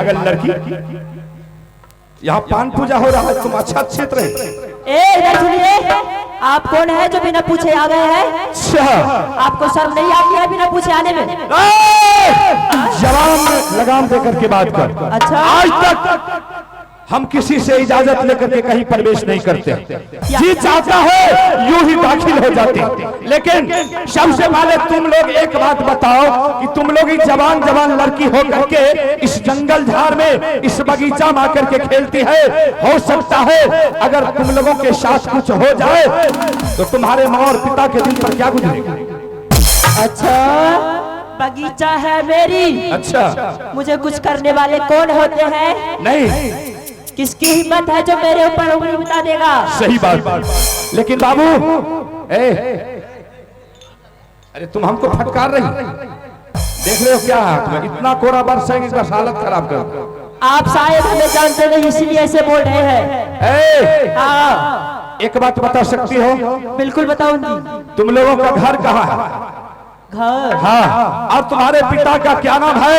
पागल लड़की, यहाँ पान पूजा हो रहा है, तुम अच्छा क्षेत्र है। आप कौन है जो बिना पूछे आ गए हैं? अच्छा, आपको शर्म नहीं आती है बिना पूछे आने में? जवान लगाम देकर के बात कर। अच्छा, आज तक हम किसी से इजाजत लेकर के कहीं प्रवेश नहीं करते, जी चाहता है यूं ही दाखिल हो जाते। लेकिन सबसे पहले तुम लोग एक बात बताओ कि तुम लोग ही जवान जवान लड़की हो करके इस जंगल झाड़ में इस बगीचा में आकर के खेलती है। हो सकता है अगर तुम लोगों के साथ कुछ हो जाए तो तुम्हारे माँ और पिता के दिल पर क्या गुजरेगा? अच्छा, बगीचा है मेरी। अच्छा, मुझे कुछ करने वाले कौन होते हैं? नहीं, किसकी हिम्मत है जो मेरे ऊपर उंगली बता देगा? सही बात। लेकिन बाबू, अरे तुम हमको फटकार रही, देख रहे हो क्या हाथ में इतना कोरा बरसेंगे का हालत खराब कर। आप शायद हमें जानते नहीं इसीलिए ऐसे बोल रहे हैं। हाँ, एक बात बता सकती हो? बिल्कुल बताऊंगी। तुम लोगों का घर कहाँ है? घर? हाँ, और तुम्हारे पिता का क्या नाम है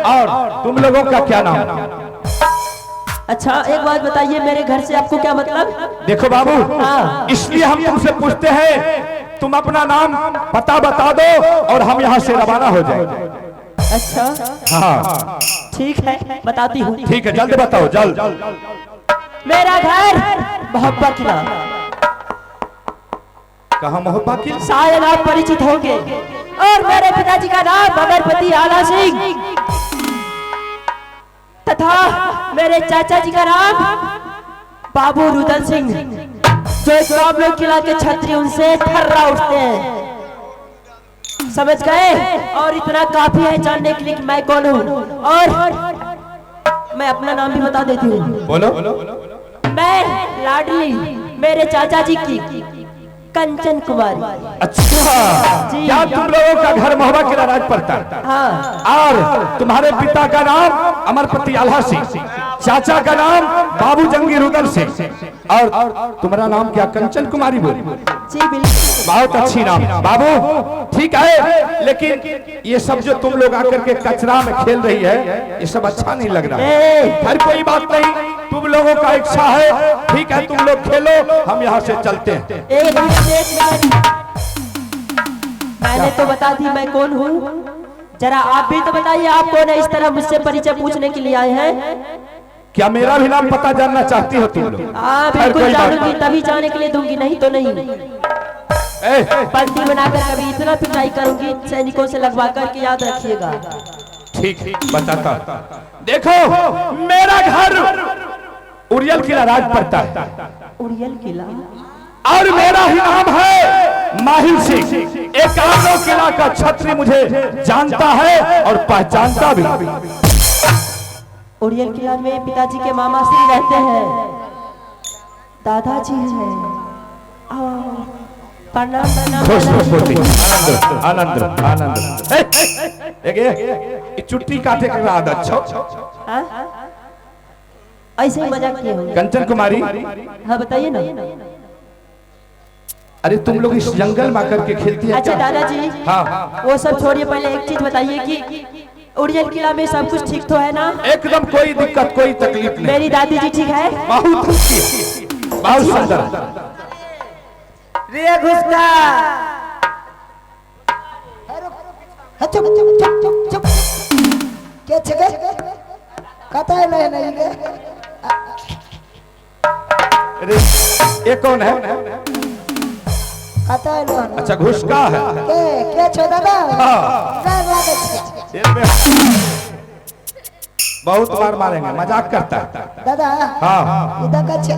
और तुम लोगों का क्या नाम? अच्छा, एक बात बताइए, मेरे घर से आपको क्या मतलब? देखो बाबू, हाँ, इसलिए हम तुमसे पूछते हैं, तुम अपना नाम पता बता दो और हम यहाँ से रवाना हो जाएंगे। अच्छा, हाँ ठीक है, बताती हूँ। ठीक है, जल्द बताओ, जल्द। मेरा घर मोहब्बत किला। कहाँ मोहब्बा किला? शायद आप परिचित होंगे। और मेरे पिताजी का नाम अमरपति आला सिंह तथा मेरे चाचा जी का नाम बाबू रुदन सिंह, जो एक काबुल किला के छत्री उनसे थर्रा उठते हैं। समझ गए? और इतना काफी है जानने के लिए कि मैं कौन हूँ। और मैं अपना नाम भी बता देती हूँ। बोलो। मैं लाडली मेरे चाचा जी की कंचन कुमारी। अच्छा, क्या तुम लोगों का घर मोहब्बा किला राज पड़ता है? हाँ। और तुम्हारे पिता का नाम अमरपति आल्हा सिंह, चाचा का नाम बाबू जंगी रुदन सिंह और तुम्हारा नाम क्या? कंचन कुमारी बोली? जी बिल्कुल। बहुत अच्छी नाम बाबू, ठीक है। लेकिन ये सब जो तुम लोग आकर के कचरा में खेल रही है, ये सब अच्छा नहीं लग रहा है। हर कोई बात नहीं, तुम लोगों का इच्छा है, ठीक है, तुम लोग खेलो, हम यहाँ से चलते हैं। एक मिनट, मैंने तो बता दी मैं कौन हूँ, जरा आप भी तो बताइए आप कौन है? इस तरह मुझसे परिचय पूछने के लिए आए हैं। क्या मेरा भी नाम पता जानना चाहती हो तुम लोग? हाँ बिल्कुल जानूंगी, तभी जाने के लिए दूंगी, नहीं तो नहीं। बंदी बनाकर कभी इतना पिटाई करूंगी सैनिकों से लगवा कर के, याद रखिएगा। ठीक, बताता। देखो, मेरा घर उड़ियल किला राज पड़ता है। उड़ियल किला? और मेरा ही नाम है माहिर सिंह। एक आलो किला का छत्री मुझे जानता है और पहचानता भी। उड़ियल किला में पिताजी के मामा श्री रहते हैं, दादाजी हैं। प्रणाम आनंद आनंद। चुट्टी काटे का आदत छो। ऐसे ही मजाक किए होंगे। कंचन कुमारी, हाँ बताइए ना। अरे तुम लोग इस जंगल में आकर के खेलती है? अच्छा दादाजी, हाँ, वो सब छोड़िए, पहले एक चीज बताइए कि उड़ियल किला में सब कुछ ठीक तो है ना? एकदम कोई दिक्कत, कोई तकलीफ नहीं। मेरी दादी जी ठीक है? बहुत अच्छी, बहुत सुंदर। रे घुसका, चुप चुप चुप चुप चुप, क्या छगे कता है नहीं के? अरे ये कौन है? कता है? अच्छा, घुसका है। क्या छो दादा? हाँ, डर लागे छे। बहुत बार मारेंगे, मजाक करता है दादा। हाँ, इधर का छे,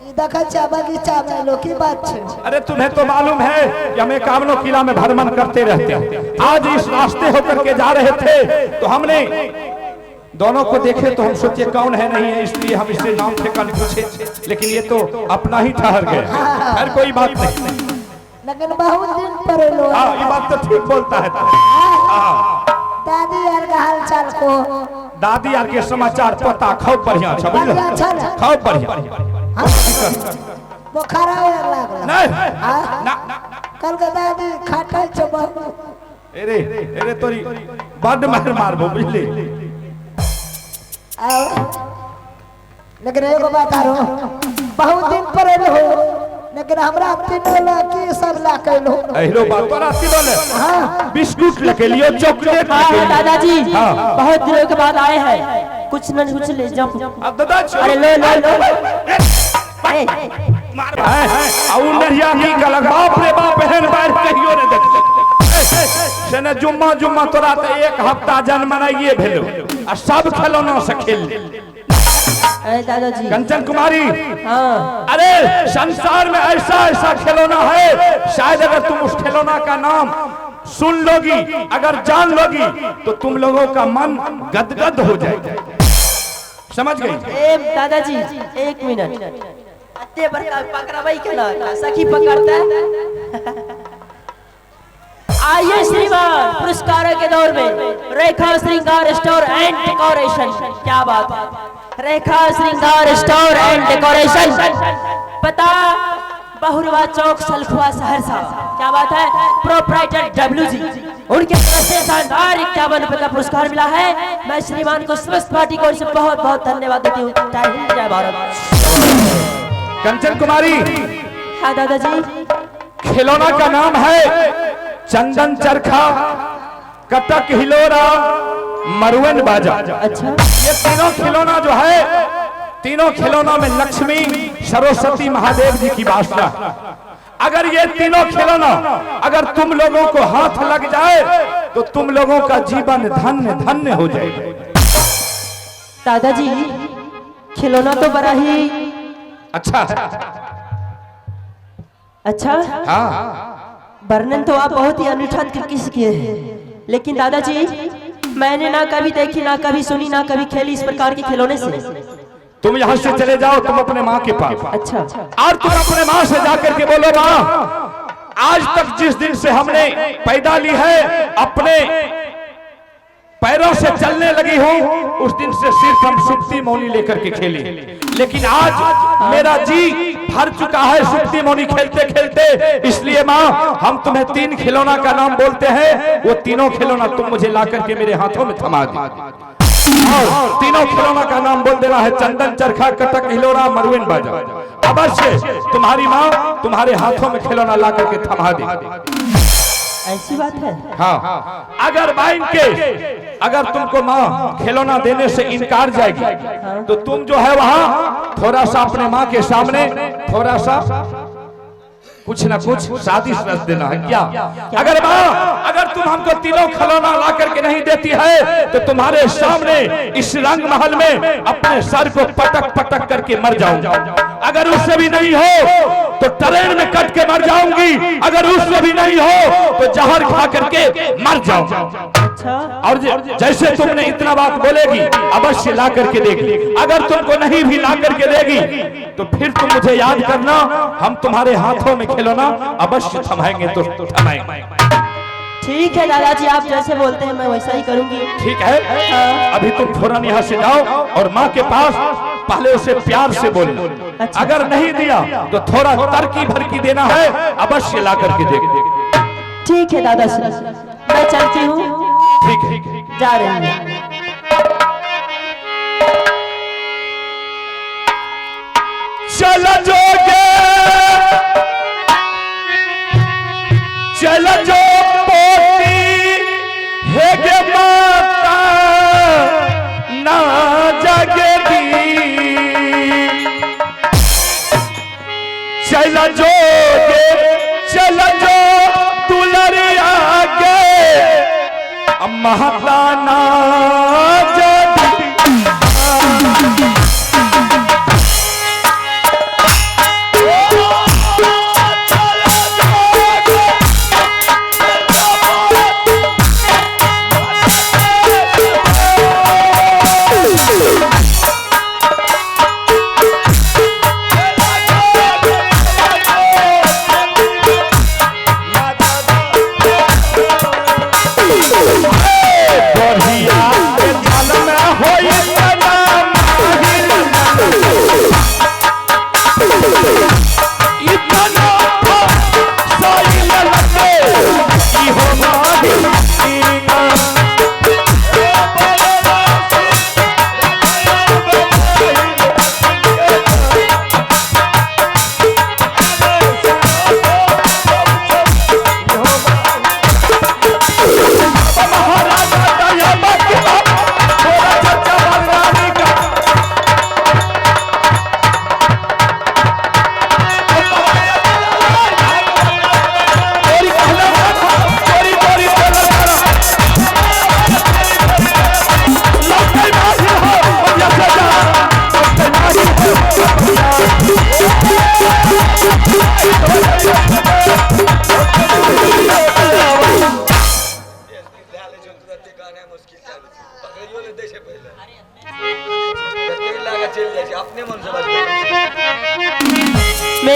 इधर का चा बगीचा में लो की बात छे। अरे तुम्हें तो मालूम है कि हम कामनो किला में भ्रमण करते रहते हैं। आज इस रास्ते होकर के जा रहे थे तो हमने दोनों को देखे तो हम सोचे कौन है नहीं है, इसलिए हम इससे नाम ठिकाना पूछे, लेकिन ये तो अपना ही ठहर गए। हर कोई बात नहीं, लेकिन बहुत दिन पर लो। हाँ, ये बात तो ठीक बोलता है। दादी यार का हाल चाल को, दादी यार के समाचार पता खूब बढ़िया छै, बुझल? खूब बढ़िया। बुखार लागला नहीं ना, कल के दादी खाटल छ बहुत। अरे तोरी बड़ मार मारबो, बुझली? लेकिन एगो बात आरो बहुत दिन पर एलो हो लेकिन हमरा तीनों लड़की सब ला कैलो एहरो बात तोरा तीनों ले हाँ बिस्कुट लेके लियो चॉकलेट हाँ लेके लियो। दादाजी हाँ। बहुत दिनों के बाद आए हैं कुछ न कुछ ले जाओ। अब दादा अरे लो लो लो मार आउ नरिया की गलग बाप रे बाप बहन बाहर कहियो ने देख से ने जुम्मा जुम्मा तोरा त एक हफ्ता जन्म मनाइए भेलो आ सब खिलौना से खेल अरे दादाजी कंचन कुमारी हाँ अरे संसार में ऐसा ऐसा खिलौना है शायद अगर तुम उस खिलौना का नाम सुन लोगी अगर जान लोगी तो तुम लोगों का मन गदगद हो जाएगा। समझ गई? ए दादाजी एक मिनट अत्ते बड़का पकड़ाई के ना सखी पकड़ता है। आइए श्रीमान पुरस्कारों के दौर में रेखा श्रृंगार स्टोर एंड डेकोरेशन। क्या बात है रेखा श्रृंगार स्टोर एंड डेकोरेशन पता बहुरवा चौक सलखुआ सहरसा। क्या बात है प्रोप्राइटर डब्ल्यूजी उनके तरफ से शानदार 51 रुपए का पुरस्कार मिला है। मैं श्रीमान को समस्त पार्टी को बहुत बहुत धन्यवाद देती हूँ। जय हिंद जय भारत। कंचन कुमारी हाँ दादाजी खिलौना का नाम है चंदन चरखा कटक हिलोरा मरुवन बाजा। अच्छा ये तीनों खिलौना जो है तीनों खिलौना में लक्ष्मी सरस्वती महादेव जी की वासना। अगर ये तीनों खिलौना अगर तुम लोगों को हाथ लग जाए तो तुम लोगों का जीवन धन्य धन्य हो जाएगा। दादाजी खिलौना तो बड़ा ही अच्छा अच्छा हाँ वर्णन तो आप बहुत ही अनूठा तरीके से किए हैं लेकिन दादाजी मैंने ना कभी देखी ना कभी सुनी ना कभी खेली इस प्रकार के खिलौने से। तुम यहाँ से चले जाओ तुम अपने माँ के पास अच्छा और तुम अपने माँ से जाकर के बोलो माँ आज तक जिस दिन से हमने पैदा ली है अपने पैरों से चलने लगी हूँ उस दिन से सिर्फ हम सुप्ती मौनी लेकर के खेले लेकिन आज मेरा जी भर चुका है सुप्ती मौनी खेलते खेलते। इसलिए माँ हम तुम्हें 3 खिलौना का नाम बोलते हैं वो तीनों खिलौना तुम मुझे ला करके मेरे हाथों में थमा दो और तीनों खिलौना का नाम बोल देना है चंदन चरखा कटक हिलोरा मरुवन बाजा। अवश्य तुम्हारी माँ तुम्हारे हाथों में खिलौना ला करके थमा दे। ऐसी बात है हाँ अगर माइन के अगर तुमको माँ खिलौना देने से इनकार जाएगी तो तुम जो है वहाँ थोड़ा सा अपने माँ के सामने थोड़ा सा कुछ ना कुछ शादी रच देना है। क्या अगर माँ अगर तुम हमको तीनों खिलौना ला करके नहीं देती है तो तुम्हारे सामने इस रंग महल में अपने सर को पटक पटक करके मर जाऊंगा। अगर उससे भी नहीं हो तो ट्रेन में कट के मर जाऊंगी। अगर उससे भी नहीं हो तो जहर खा करके मर जाऊंगा। अच्छा और जैसे तुमने इतना बात बोलेगी अवश्य ला करके देगी। अगर तुमको नहीं भी ला करके देगी तो फिर तुम मुझे याद करना हम तुम्हारे हाथों में खिलौना अवश्य थमाएंगे तो थमाएंगे। ठीक है दादाजी आप जैसे बोलते हैं मैं वैसा ही करूंगी। ठीक है अभी तुम फौरन यहाँ से जाओ और माँ के पास पहले उसे प्यार से बोलो। अच्छा। अगर नहीं दिया तो थोड़ा तरकी भरकी देना है अवश्य ला करके देगी। ठीक है दादाजी मैं चलती हूँ ठीक है जा रही हूँ। चल जोगे चल जो पोती है गे माता ना जगदी चल जोगे चल जो दुलरिया गे माता ना जगदी बढ़िया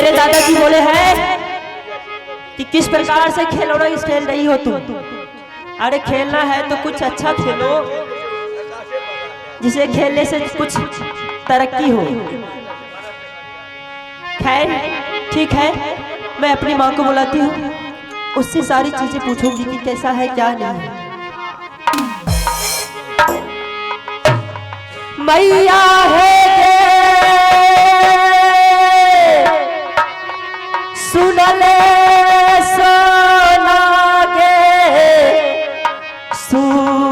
मेरे दादाजी बोले हैं कि किस प्रकार से खिलौना खेल रही हो तुम। अरे खेलना है तो कुछ अच्छा खेलो, जिसे खेलने से कुछ तरक्की हो। खैर ठीक है, मैं अपनी माँ को बुलाती हूँ, उससे सारी चीजें पूछूंगी कि कैसा है क्या नहीं। मैया है सुन ले सोना गे सुकुमार,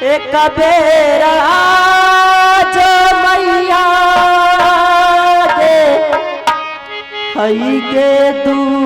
एक बेरा जो मैया गे हई गे दुलारी।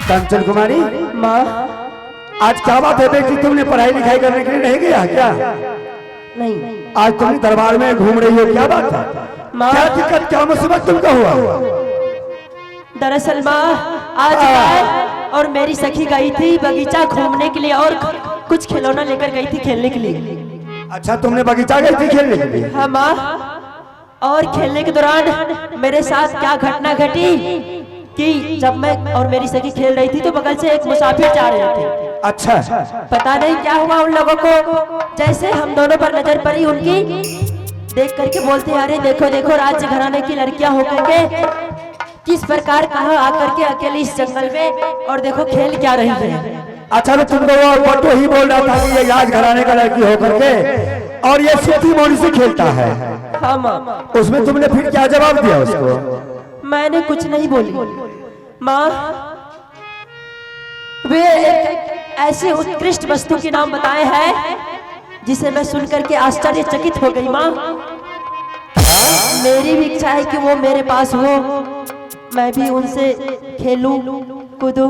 कंचन कुमारी, माँ आज क्या बात है बेटी, तुमने पढ़ाई लिखाई करने के लिए नहीं गया क्या? नहीं आज तुम दरबार में घूम रही हो, क्या बात है? माँ क्या दिक्कत, क्या मुसीबत तुमको हुआ? दरअसल माँ आज मैं और मेरी सखी गई थी बगीचा घूमने के लिए और कुछ खिलौना लेकर गई थी खेलने के लिए। अच्छा, तुमने बगीचा गई थी खेलने के लिए? हाँ माँ, और खेलने के दौरान मेरे साथ क्या घटना घटी कि जब मैं और मेरी सखी खेल रही थी तो बगल से एक मुसाफिर जा रहे थे। अच्छा, पता नहीं क्या हुआ उन लोगों को, जैसे हम दोनों पर नजर पड़ी उनकी, देख करके बोलते अरे देखो देखो राज घराने की लड़कियां होकर के किस प्रकार कहाँ आकर के अकेले इस जंगल में, और देखो खेल क्या रही है। अच्छा, तो तुमको वो बटो ही बोल रहा था कि ये राज घराने का लड़की होकर के और ये सूती मोड़ी से खेलता है। हाँ माँ। उसमें तुमने फिर क्या जवाब दिया उसको? मैंने कुछ नहीं बोली माँ। वे ऐसे उत्कृष्ट वस्तु के नाम बताए हैं जिसे मैं सुनकर के आश्चर्यचकित हो गई माँ। मेरी भी इच्छा है कि वो मेरे पास हो, मैं भी उनसे खेलूं कूदूं।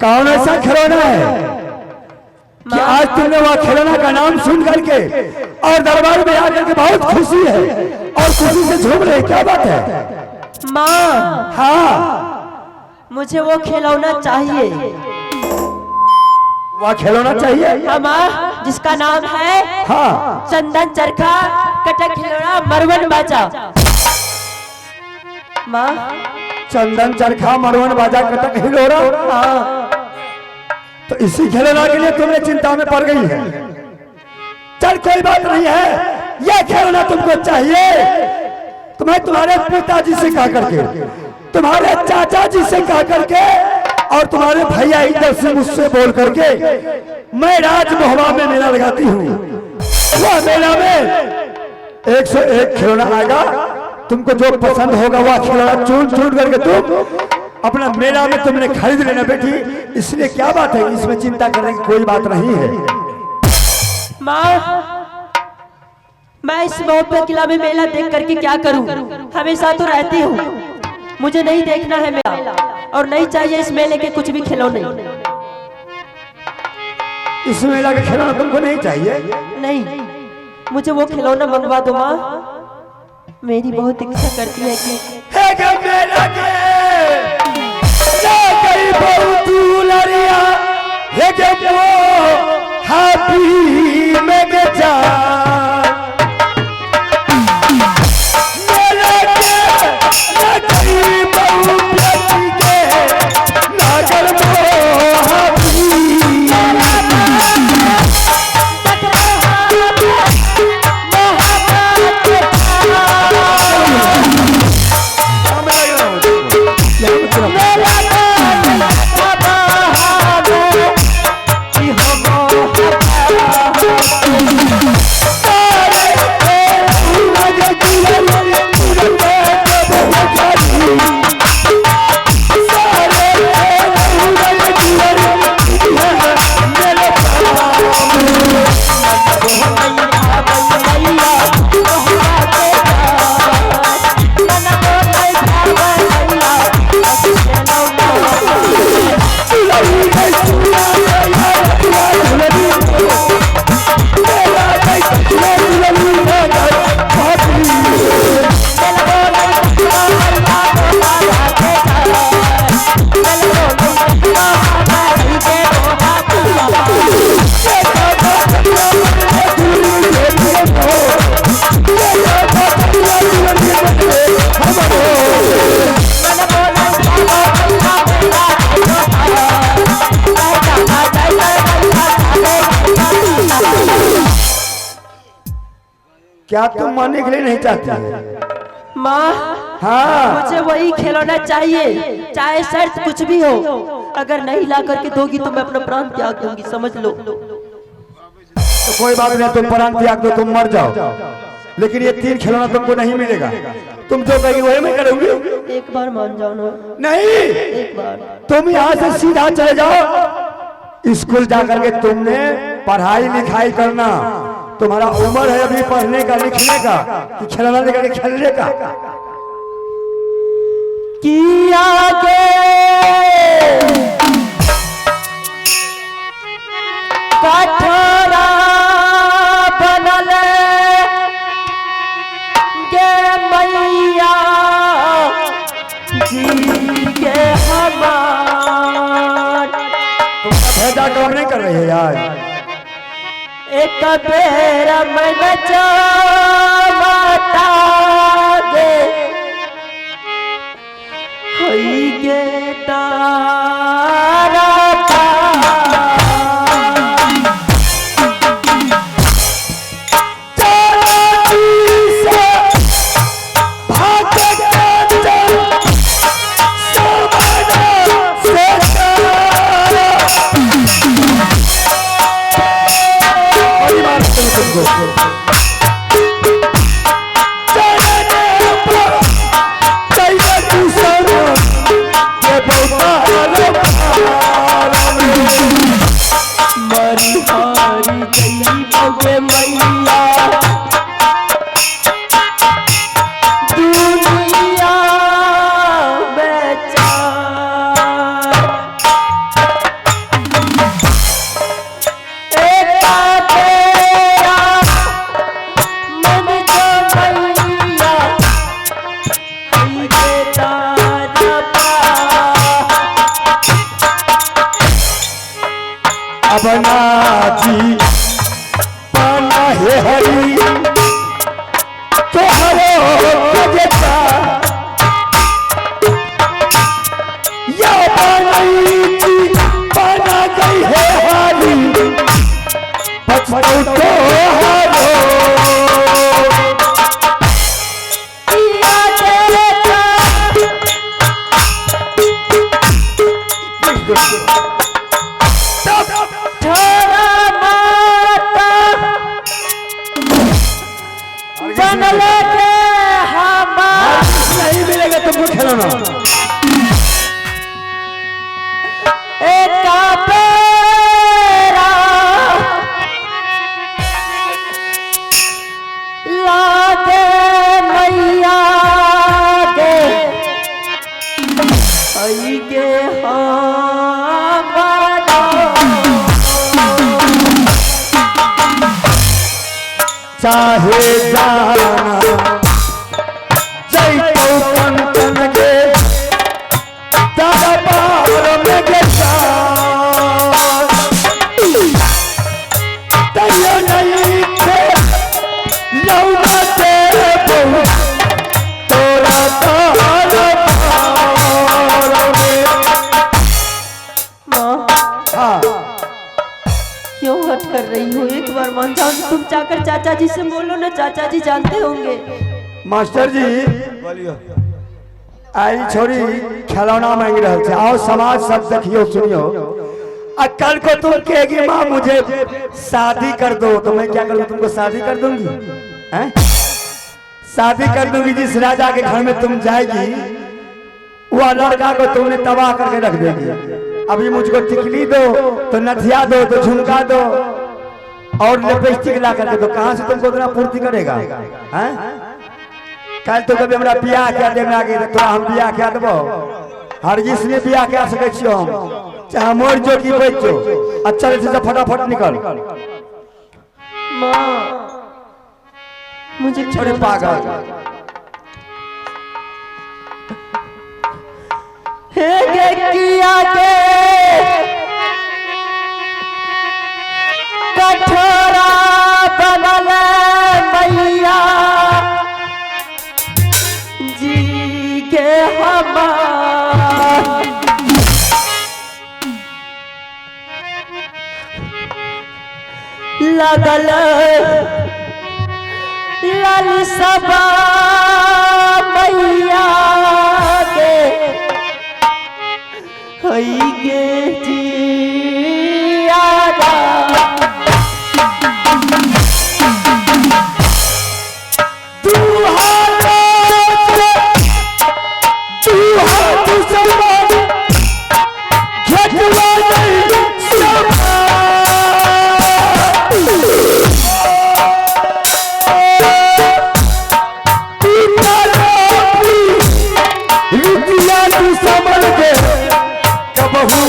कौन ऐसा खिलौना है कि आज तुमने वह खिलौना का नाम सुन करके और दरबार में आकर के बहुत खुशी है और खुशी से झूम रहे, क्या बात है? माँ हाँ, मुझे वो खिलौना चाहिए। वह खिलौना चाहिए? हाँ माँ, जिसका नाम है हाँ, चंदन चरखा कटक खिलौना मरवन बाजा। माँ, चंदन चरखा मरवन बाजा कटक हिलोरा। हाँ, तो इसी खिलौना के लिए तुमने चिंता में पड़ गई है। चल कोई बात नहीं है, यह खिलौना तुमको चाहिए तो मैं तुम्हारे पिताजी से कहा करके, तुम्हारे चाचा जी से कहा करके और तुम्हारे भैया इधर से मुझसे बोल करके मैं राजमोहवा में मेला लगाती हूँ। वह मेला में 101 खिलौना आएगा, तुमको जो पसंद होगा वह खिलौना चुन चुन करके तुम अपना मेला में तुमने खरीद लेना बेटी। इसलिए क्या बात है, इसमें चिंता करने की कोई बात नहीं है। माँ, मैं इस मोहब्बत किला में मेला देख करके क्या करूं? हमेशा तो रहती हूँ, मुझे नहीं देखना है मेला और नहीं चाहिए इस मेले के कुछ भी खिलौने। इस मेला का खिलौना तुमको नहीं चाहिए? नहीं, मुझे वो खिलौना मंगवा दो माँ। मेरी बहुत इच्छा करती है कि मेला के बहुत दुलरिया हाथी में जा क्या तुम मानने के लिए नहीं चाहती? माँ, हाँ, मुझे वही खिलौना चाहिए, चाहे शर्त कुछ भी हो। अगर नहीं ला करके दोगी तो मैं अपना प्राण त्याग दूंगी, समझ लो। तो कोई बात नहीं, तुम प्राण त्याग दो, तुम मर जाओ, लेकिन ये 3 खिलौना तुमको नहीं मिलेगा। तुम जो कहेगी वही मैं करूंगी। एक बार मान जाओ ना। नहीं, एक बार तुम यहाँ से सीधा चले जाओ। स्कूल जाकर के तुमने पढ़ाई लिखाई करना, तुम्हारा उम्र है अभी पढ़ने का लिखने का कि खिलौना लेकर के खेलने का। किया के कठोरा बनल गे मैया जी के हमार। तुम भेजा काम नहीं कर रही है यार। एक बेर मैं बचा माता गे होई गे तारा हारी हारी जई बगे मैया दुनिया बेचार एका तेरा मन जो मैया हई बेतारा अपना जी पाना है हरी तो हरो जता या पानी जी पाना गई है हरी पछताओ तो हरो पिया देता थोड़ा माता बनले के हमार नहीं मिलेगा तुमको खिलौना एका बेरा लागे मैया गे आई गे हमारा चाहे जाना जय कौन कन के तारा पार में गेसा तैया नहीं थे लौना तेरे बहु तोरा तारा पार में माँ हाँ क्यों हट कर रही हो? एक बार मान जाओ, तुम जाकर चाचा जी से बोलो ना, चाचा जी जानते होंगे। मास्टर जी आई छोरी खिलौना मांग रहे थे। आओ समाज सब देखियो सुनियो। कल को तुम कहेगी माँ मुझे शादी कर दो तो मैं क्या करूँ? तुमको शादी कर दूंगी हैं? शादी कर दूंगी। जिस राजा के घर में तुम जाएगी वह लड़का को तुमने तबाह करके रख देगी। अभी मुझको टिकली दो तो नथिया दो तो झुमका दो और लिपस्टिक ला करके दो। कहाँ से तुमको उतना पूर्ति करेगा? हैं? कल तो कभी हमरा बियाह क्या देना आगे तो हम बियाह क्या देबो? हरगिज ने बियाह क्या सके छियो हम? चाहे मोर जो की बचो अच्छा से फटाफट निकल। माँ मुझे छोड़े पागल हे किया के कठोरा बनल मैया जी के हमार लगल लाल सबा मैया के हई गे जियादा समझ के कबहू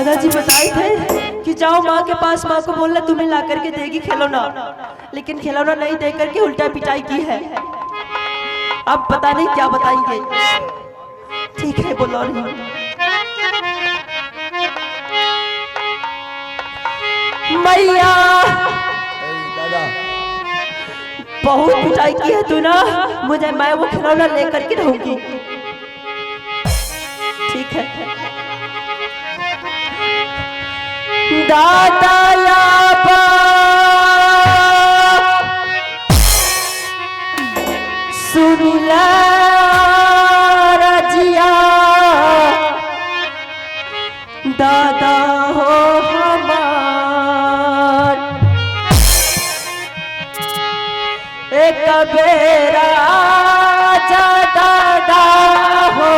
दादाजी बताए थे कि जाओ माँ के पास, माँ को बोलना तुम्हें ला करके देगी खिलौना, लेकिन खिलौना नहीं दे करके उल्टा पिटाई की है। अब पता नहीं क्या बताएंगे। ठीक है बोलो नहीं। मैया बहुत पिटाई की है तू ना, मुझे मैं वो खिलौना लेकर के रहूंगी। ठीक है दादा या सुनिला रजिया, दादा हो हमार एक बेरा जा दादा हो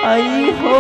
आई हो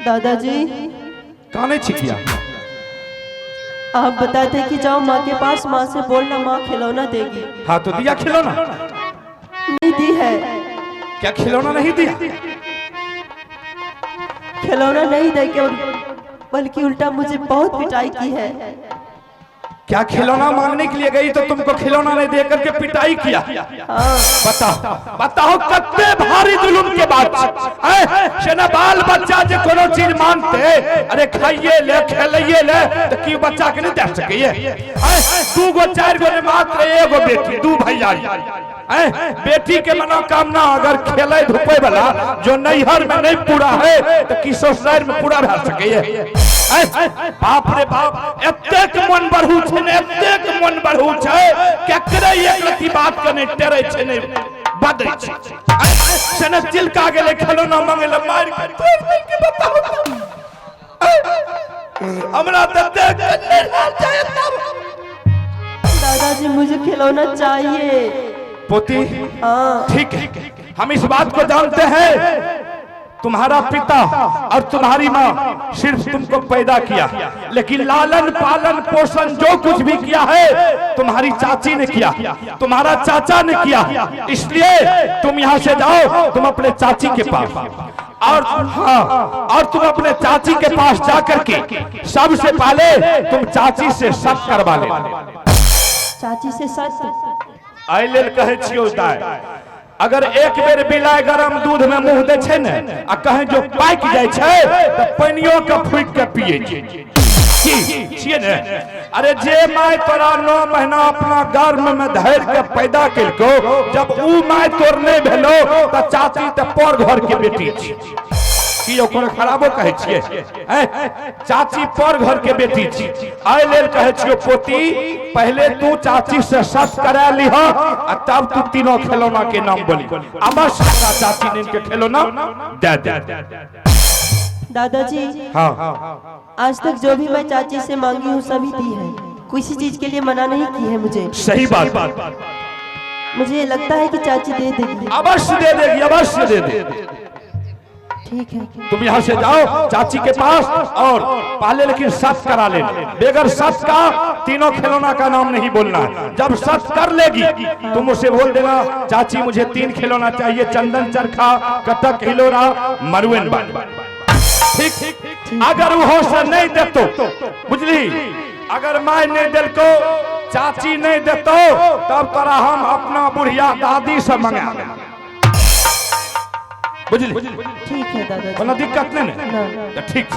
दादाजी काने छिकिया। आप बताते कि जाओ माँ के पास, माँ से बोलना माँ खिलौना देगी। हाँ तो दिया खिलौना? नहीं दी है। क्या खिलौना नहीं दिया? खिलौना नहीं दे के बल्कि उल्टा मुझे बहुत पिटाई की है। क्या खिलौना मांगने के लिए गई तो तुमको खिलौना नहीं दे करके पिटाई किया? हाँ। बताओ बताओ कितने भारी जुल्म के बाद सेना बाल बच्चा जो कोनो चीज मांगते, अरे खाइए ले खेलिए ले तो क्यों बच्चा के नहीं दे सके? दू गो चार गो ने मात्र एगो बेटी, दू भैया बेटी के मनोकामना अगर खेले धुपे वाला जो नैहर में नहीं पूरा है तो किसो शहर में पूरा रह सके? बाप रे बाप एतेक मन बढ़ू छे ने, एतेक मन बढ़ू छे केकरे एक रति बात कने टेरे छे ने बदई छे। सने चिलका गेले खिलौना मांगले मार के तोड़ दे के बताओ हमरा त देख के चाहिए तब। दादाजी मुझे खिलौना चाहिए। पोती हाँ ठीक है, हम इस बात को जानते हैं तुम्हारा पिता और तुम्हारी माँ सिर्फ तुमको पैदा किया, लेकिन लालन पालन पोषण जो कुछ भी किया है तुम्हारी चाची ने किया, तुम्हारा चाचा ने किया। इसलिए तुम यहाँ से जाओ, तुम अपने चाची के पास, और हाँ और तुम अपने चाची के पास जाकर के सबसे पहले तुम चाची से शक करवा ले। चाची से सच आई लेल कहे छियो दाय, अगर एक बेर बिलाय गरम दूध में मुंह दे छे ने आ कहे जो पाक जाय छे त पानियो के फूक के पिए छी छिए ने। अरे जे माय तोरा 9 महीना अपना गर्भ में धैर के पैदा केलको, जब ऊ माय तोर नहीं भेलो त चाची त पर घर के बेटी छी की ओकर खराबो कहे छिए? चाची पर घर के बेटी छी। आइ लेल कहे छियो पोती पहले तू चाची से शक करा लिह आ तब तू तीनों खिलौना के नाम बोली। अवश्य चाची ने इनके खिलौना दे दे। दादाजी हाँ आज तक जो भी मैं चाची से मांगी हूँ सभी दी है, किसी चीज के लिए मना नहीं की है मुझे। सही बात। मुझे लगता है कि चाची दे देगी। अवश्य दे देगी, अवश्य दे देगी। ठीक है। तुम यहाँ से जाओ चाची के पास और पहले लेकिन सच करा लेना। बेगर सच का तीनों खिलौना का नाम नहीं बोलना है। जब सच कर लेगी तुम उसे बोल देना चाची मुझे 3 खिलौना चाहिए, चंदन चरखा, कटक हिलोरा, मरुएन बाली। ठीक। अगर वो से नहीं दे तो बुझली, अगर माय नहीं दिल को चाची नहीं देतो तब तोरा हम अपना बुढ़िया दादी से मंगा बुझली। ठीक है दादा। कोनो दिक्कत नहीं ना। ना। ठीक।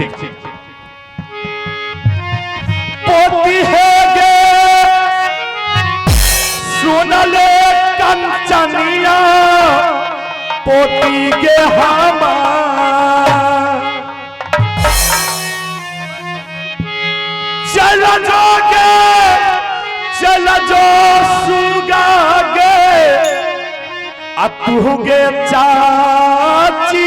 पोती है गे सुनले कंचनिया, पोती के हमार चल जो सुगा गे अतु गे चाची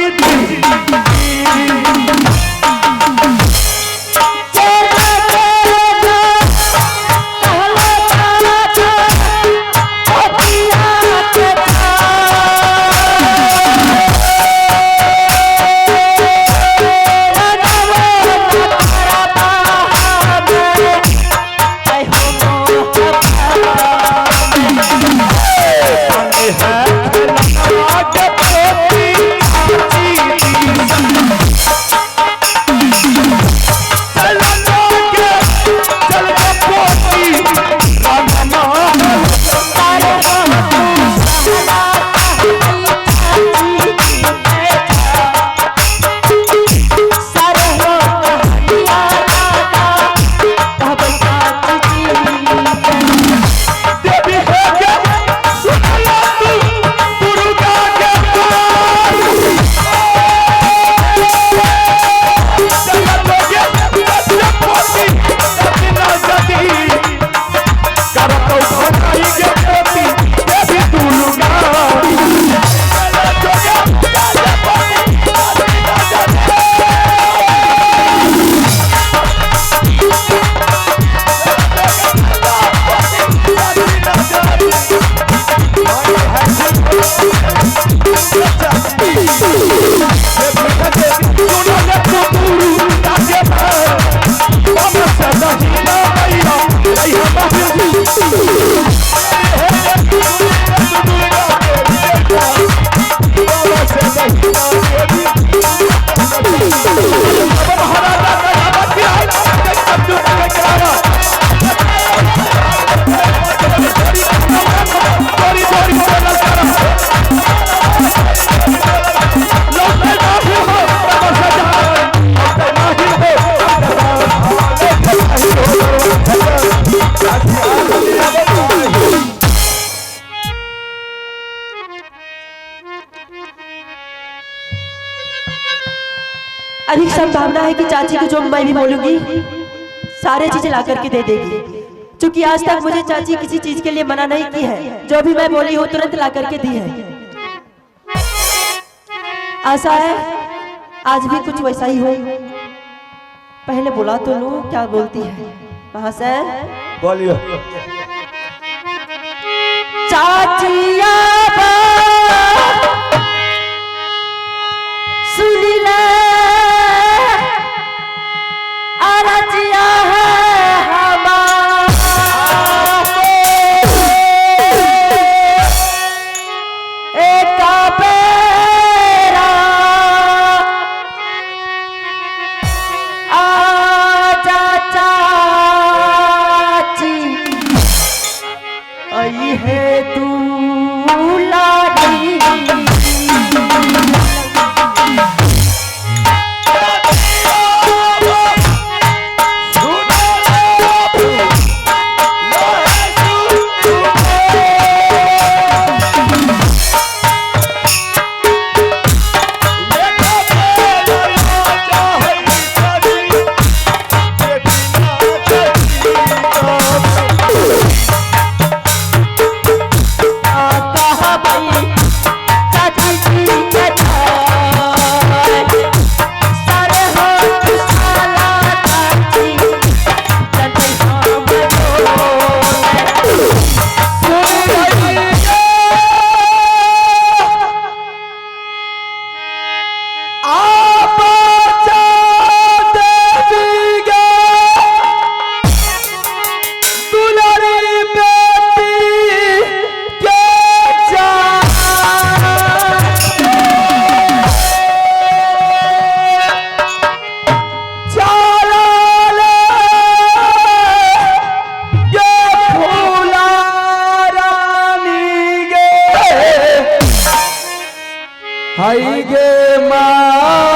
अधिक संभावना है कि चाची को जो मैं भी बोलूंगी सारे चीजें ला करके दे देगी, क्योंकि आज तक मुझे चाची किसी चीज के लिए मना नहीं की है। जो भी मैं बोली हो तुरंत ला करके दी है। आशा है आज भी कुछ वैसा ही हो। पहले बुला तो लूं, क्या बोलती है महाशय? बोलियो। चाचिया सुन ले अरजिया है हमारा, एक बेरा आजा चाची आई है तू लाडी। आई गे माले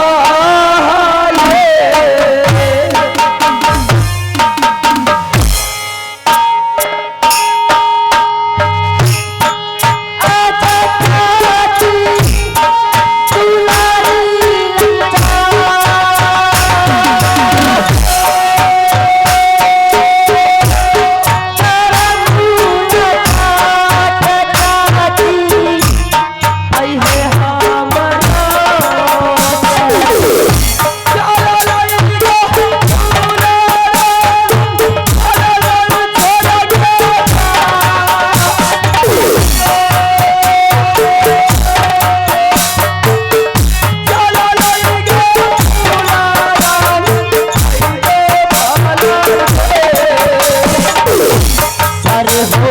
हो